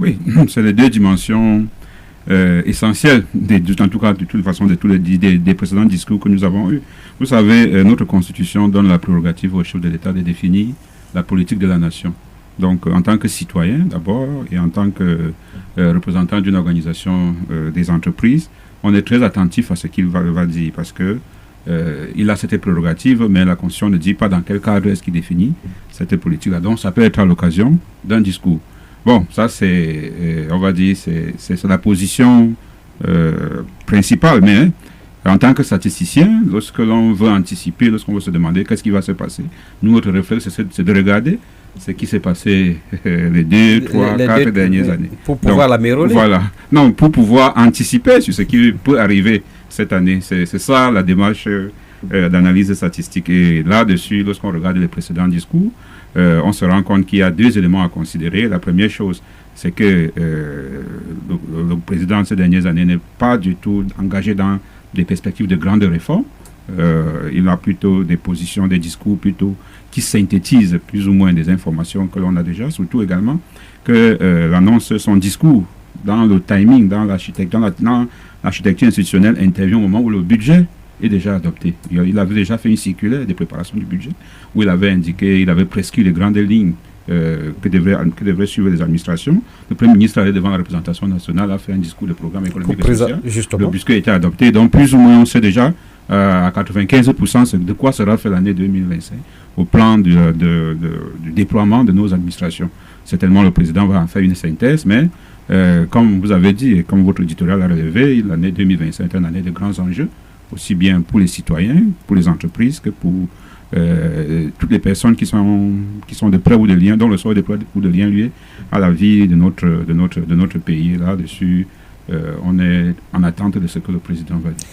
Oui, c'est les deux dimensions essentielles, en tout cas de toute façon de tous des précédents discours que nous avons eus. Vous savez, notre Constitution donne la prérogative au chef de l'État de définir la politique de la nation. Donc, en tant que citoyen d'abord et en tant que représentant d'une organisation des entreprises, on est très attentif à ce qu'il va dire parce que il a cette prérogative, mais la Constitution ne dit pas dans quel cadre est-ce qu'il définit cette politique-là. Donc, ça peut être à l'occasion d'un discours. Bon, ça c'est, on va dire, c'est la position principale, mais en tant que statisticien, lorsque l'on veut anticiper, lorsqu'on veut se demander qu'est-ce qui va se passer, nous, notre réflexe, c'est de regarder ce qui s'est passé les 2, 3, 4 dernières années. Pour pouvoir l'améliorer. Voilà. Non, pour pouvoir anticiper sur ce qui peut arriver cette année. C'est ça la démarche d'analyse statistique. Et là-dessus, lorsqu'on regarde les précédents discours, on se rend compte qu'il y a 2 éléments à considérer. La première chose, c'est que le président de ces dernières années n'est pas du tout engagé dans des perspectives de grandes réformes. Il a plutôt des positions, des discours plutôt qui synthétisent plus ou moins des informations que l'on a déjà, surtout également que l'annonce, son discours dans le timing, dans l'architecture institutionnelle intervient au moment où le budget est déjà adopté. Il avait déjà fait une circulaire de préparation du budget où il avait indiqué, il avait prescrit les grandes lignes que devraient suivre les administrations. Le Premier ministre allait devant la représentation nationale, a fait un discours de programme économique et social. Justement. Le budget a été adopté. Donc, plus ou moins, on sait déjà à 95% de quoi sera fait l'année 2025 au plan du déploiement de nos administrations. Certainement, le président va en faire une synthèse, mais comme vous avez dit et comme votre éditorial a relevé, l'année 2025 est une année de grands enjeux, aussi bien pour les citoyens, pour les entreprises que pour toutes les personnes qui sont de près ou de lien, dont le sort de près ou de lien lié à la vie de notre pays. Là-dessus, on est en attente de ce que le président va dire.